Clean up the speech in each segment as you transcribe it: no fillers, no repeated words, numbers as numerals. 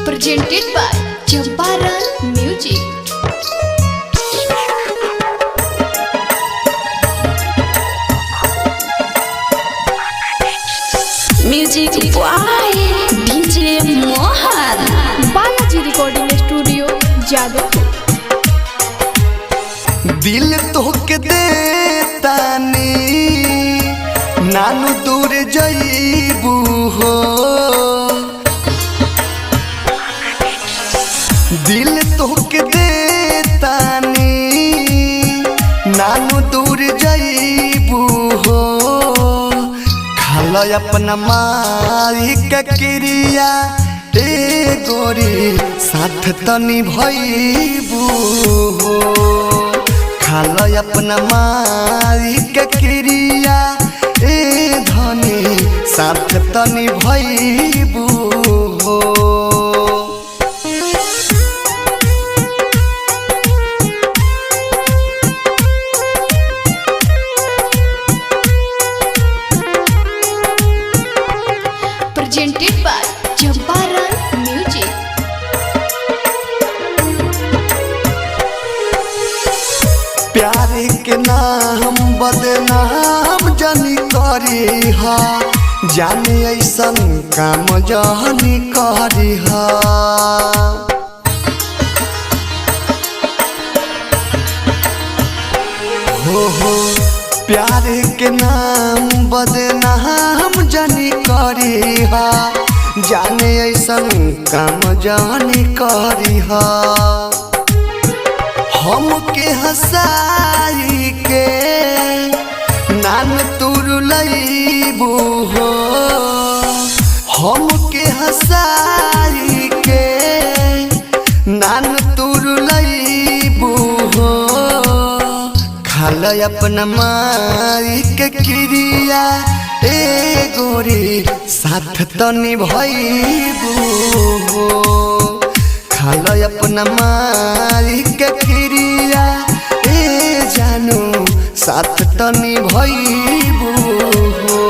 presented by Champaran Music. Music by DJ Mohan. Balaji Recording Studio, Jadavpur. दिल तोहके देतानी नानू दूर जईबू हो। दिल तोहके देतानी नानू दूर जईबू हो। खाला अपना माई के क्रिया ए गोरी साथ तनी भईबू हो। खाला अपना माई के क्रिया ए धनी साथ तनी भईबू हो। Presented by Champaran Music. प्यार के नाम बदनाम जानी करी हा। जाने ऐसन काम जानी करी हा। हो प्यार के नाम बदनाम जानी करी हा। जाने ऐसन काम जानी करी हा। हमके हंसाई के नाम तुर लईबू हो। हमके हंसाई के नाम तुर लईबू हो। खाला अपना माई के क्रिया ए गोरी साथ तनी भईबू हो। खाला अपना माई के क्रिया ए जानू साथ तनी भईबू हो।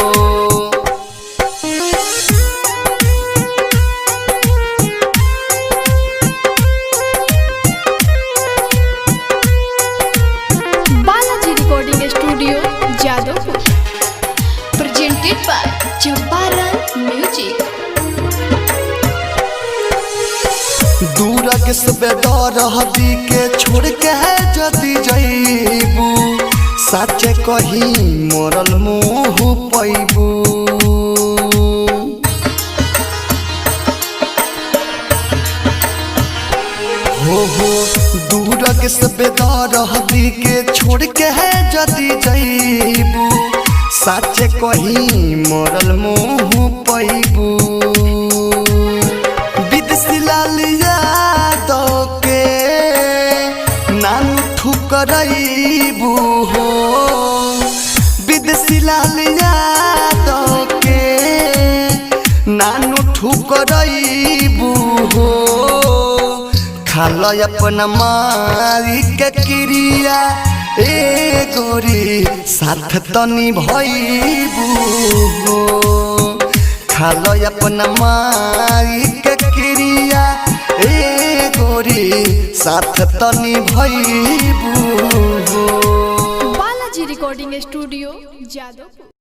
Balaji Recording Studio, Jadavpur. Presented by Champaran Music. दूर से दरहदी के छोड़ के जदी जईबू। सच कही मोरल मुँह पैबू। हो दूर से दरहदी के छोड़ के जदी जईबू। सच कही मोरल मुँह पैबू। ठुकरईबू हो। विदेशी लाल यादव के नानू ठुकरईबू हो। खाला अपना माई के क्रिया ए गोरी साथ तनी भईबू हो। खाला अपना माई के क्रिया ए गोरी साथ तनी भईबू हो। Balaji Recording Studio, Jadavpur.